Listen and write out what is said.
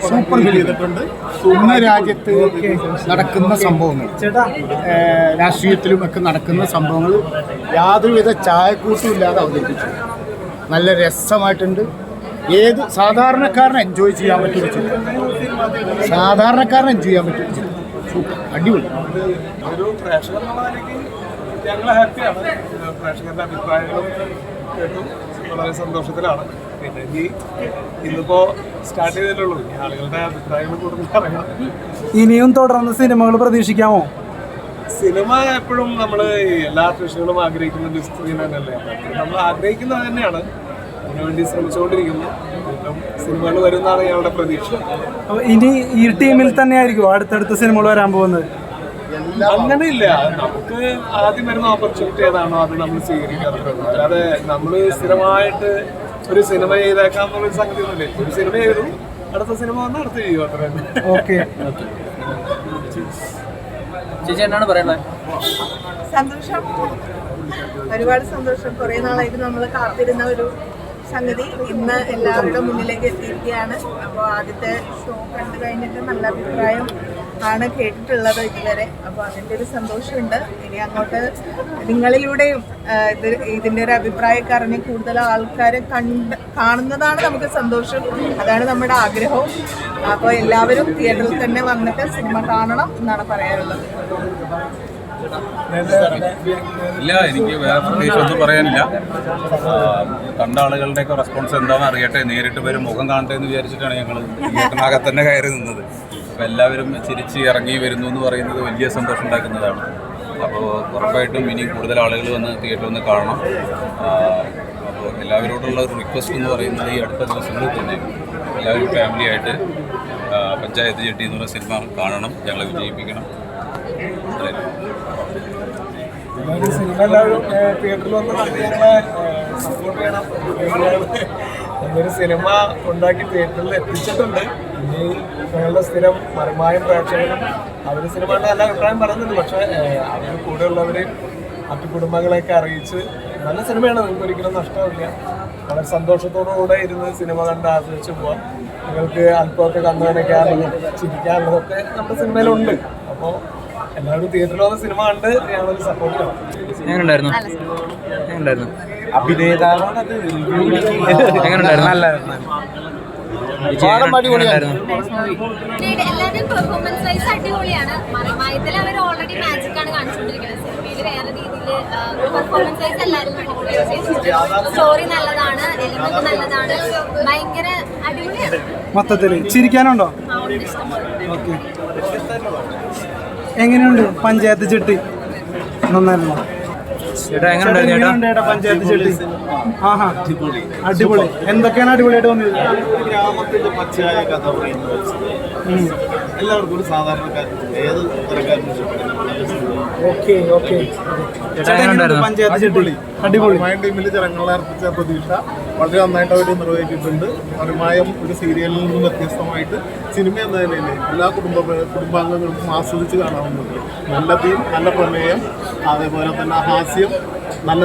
Super ചെയ്തിട്ടുണ്ട്. ഇന്ന് രാജ്യത്ത് നടക്കുന്ന സംഭവങ്ങൾ, രാഷ്ട്രീയത്തിലും ഒക്കെ നടക്കുന്ന സംഭവങ്ങൾ യാതൊരുവിധ ചായക്കൂട്ടും ഇല്ലാതെ അവതരിപ്പിച്ചു. നല്ല രസമായിട്ടുണ്ട്. ഏത് സാധാരണക്കാരനെ എൻജോയ് ചെയ്യാൻ പറ്റും, സാധാരണക്കാരനെ എൻജോയ് ചെയ്യാൻ പറ്റും. സൂപ്പർ, അടിപൊളി. ഒരു പ്രേക്ഷകർ എന്നുള്ള നിലയ്ക്ക് ഞങ്ങൾ ഹാപ്പിയാണ്. പ്രേക്ഷകരുടെ അഭിപ്രായങ്ങളും കേട്ടു, വളരെ സന്തോഷത്തിലാണ്. പിന്നെ ഇന്നിപ്പോ സ്റ്റാർട്ട് ചെയ്തിട്ടുള്ളൂ, ഇനി ആളുകളുടെ അഭിപ്രായങ്ങൾ കൂടുതൽ പറയാം. ഇനിയും തുടർന്ന് സിനിമകൾ പ്രതീക്ഷിക്കാമോ? സിനിമ എപ്പോഴും നമ്മൾ എല്ലാ ആർട്ടിസ്റ്റുകളും ആഗ്രഹിക്കുന്ന ഒരു സ്ക്രീൻ തന്നെയല്ലേ, നമ്മൾ ആഗ്രഹിക്കുന്നത് തന്നെയാണ്. അതിനുവേണ്ടി ശ്രമിച്ചുകൊണ്ടിരിക്കുന്നു. സിനിമകൾ വരുന്നതാണ് ഞങ്ങളുടെ പ്രതീക്ഷ. ഇനി ഈ ടീമിൽ തന്നെ ആയിരിക്കും അടുത്തടുത്ത സിനിമകൾ വരാൻ പോകുന്നത്? അങ്ങനെയില്ല, നമുക്ക് ആദ്യം വരുന്ന ഓപ്പർച്യൂണിറ്റി ഏതാണോ അത് നമ്മൾ സ്വീകരിക്കാറുണ്ട്. അല്ലാതെ നമ്മൾ സ്ഥിരമായിട്ട് ഒരു സിനിമ ചെയ്തേക്കാം എന്നുള്ളൊരു സംഗതി ഒന്നുമില്ല. ഒരു സിനിമ ചെയ്തു, അടുത്ത സിനിമ വന്ന് അടുത്ത് ചെയ്യും, അത്ര തന്നെ. ഓക്കെ, ചേച്ചി എന്നാണ് പറയുന്നത്? സന്തോഷം, ഒരുപാട് സന്തോഷം. കുറേ നാളായിട്ട് നമ്മൾ കാത്തിരുന്ന ഒരു സംഗതി ഇന്ന് എല്ലാവരുടെ മുന്നിലേക്ക് എത്തിയിരിക്കുകയാണ്. അപ്പോൾ ആദ്യത്തെ ഷോ കണ്ടു കഴിഞ്ഞിട്ട് നല്ല അഭിപ്രായം ആണ് കേട്ടിട്ടുള്ളത് ഇതുവരെ. അപ്പോൾ അതിൻ്റെ ഒരു സന്തോഷമുണ്ട്. ഇനി അങ്ങോട്ട് നിങ്ങളിലൂടെയും ഇതിൻ്റെ ഒരു അഭിപ്രായമൊക്കെ അറിഞ്ഞ് കൂടുതൽ ആൾക്കാരെ കാണുന്നതാണ് നമുക്ക് സന്തോഷം. അതാണ് നമ്മുടെ ആഗ്രഹവും. അപ്പോൾ എല്ലാവരും തിയേറ്ററിൽ തന്നെ വന്നിട്ട് സിനിമ കാണണം എന്നാണ് പറയാനുള്ളത്. ഇല്ല, എനിക്ക് വേറെ പ്രത്യേകിച്ച് ഒന്നും പറയാനില്ല. കണ്ട ആളുകളുടെയൊക്കെ റെസ്പോൺസ് എന്താണെന്ന് അറിയട്ടെ, നേരിട്ട് വരും മുഖം കാണട്ടെ എന്ന് വിചാരിച്ചിട്ടാണ് ഞങ്ങൾ തിയേറ്ററിനകത്ത് തന്നെ കയറി നിന്നത്. അപ്പോൾ എല്ലാവരും ചിരിച്ച് ഇറങ്ങി വരുന്നു എന്ന് പറയുന്നത് വലിയ സന്തോഷം ഉണ്ടാക്കുന്നതാണ്. അപ്പോൾ ഉറപ്പായിട്ടും ഇനി കൂടുതൽ ആളുകൾ വന്ന് തിയേറ്ററിൽ വന്ന് കാണണം. അപ്പോൾ എല്ലാവരോടുള്ള ഒരു റിക്വസ്റ്റ് എന്ന് പറയുന്നത് ഈ അടുത്ത ദിവസങ്ങളിൽ തന്നെ എല്ലാവരും ഫാമിലി ആയിട്ട് പഞ്ചായത്ത് ചെട്ടി എന്നുള്ള സിനിമ കാണണം, ഞങ്ങളെ വിജയിപ്പിക്കണം. സിനിമ എല്ലാവരും തിയേറ്ററിൽ വന്ന് ഞങ്ങളെ സപ്പോർട്ട് ചെയ്യണം. എന്നൊരു സിനിമ ഉണ്ടാക്കി തിയേറ്ററിൽ എത്തിച്ചിട്ടുണ്ട്. ഇനി ഞങ്ങളുടെ സ്ഥിരം മരമായും പ്രേക്ഷകരും അവർ സിനിമയുടെ നല്ല അഭിപ്രായം പറയുന്നുണ്ട്. പക്ഷേ അവർ കൂടെയുള്ളവരെയും മറ്റു കുടുംബങ്ങളെയൊക്കെ അറിയിച്ച് നല്ല സിനിമയാണ്, നിങ്ങൾക്ക് ഒരിക്കലും നഷ്ടമില്ല. വളരെ സന്തോഷത്തോടുകൂടെ ഇരുന്ന് സിനിമ കണ്ട് ആസ്വദിച്ച് പോവാം. നിങ്ങൾക്ക് അല്പമൊക്കെ കന്നുകാനൊക്കെയാണെങ്കിലും ചിരിക്കാനുള്ളതൊക്കെ നമ്മുടെ സിനിമയിലുണ്ട്. അപ്പോൾ എല്ലാവരും തിയേറ്ററിൽ വന്ന സിനിമ കണ്ട് ഞങ്ങളൊരു സപ്പോർട്ട് ചെയ്യണം. അഭിനേതാവാണ് അത്. എല്ലാവരും പെർഫോമൻസ് വൈസ് അടിപൊളിയാണ്. മറിമായത്തിൽ അവർ ഓൾറെഡി മാജിക് ആണ് കാണിച്ചുകൊണ്ടിരിക്കുന്നത്. സിനിമയിൽ വേറെ രീതിയിൽ പെർഫോമൻസ് വൈസ് എല്ലാവരും സ്റ്റോറി നല്ലതാണ്, എലിമെന്റ് നല്ലതാണ്, ഭയങ്കര അടിപൊളിയാണ്. മൊത്തത്തിൽ ചിരിക്കാനുണ്ടോ? ഓക്കെ, എങ്ങനെയുണ്ട് പഞ്ചായത്ത് ചെട്ടി? നന്നായിരുന്നു. പഞ്ചായത്ത് ചെട്ടി ആഹാ, അടിപൊളി. എന്തൊക്കെയാണ് അടിപൊളിയായിട്ട് തോന്നിയത്? ഗ്രാമത്തിന്റെ പച്ചയായ കഥ പറയുന്ന എല്ലാവർക്കും ഒരു സാധാരണക്കാരൻ ഏത് തരക്കാരനും ഓക്കെ ഓക്കെ. പഞ്ചായത്ത് ചെട്ടി അടിപൊളി. ടീമിൽ ജനങ്ങളെ അർപ്പിച്ച പ്രതീക്ഷ വളരെ നന്നായിട്ട് അവർ നിർവഹിച്ചിട്ടുണ്ട്. മറിമായം ഒരു സീരിയലിൽ നിന്നും വ്യത്യസ്തമായിട്ട് സിനിമ എന്ന നിലയിൽ എല്ലാ കുടുംബാംഗങ്ങൾക്കും ആസ്വദിച്ച് കാണാവുന്നത്. നല്ല തീം, നല്ല പ്രമേയം, അതേപോലെ തന്നെ ഹാസ്യം, നല്ല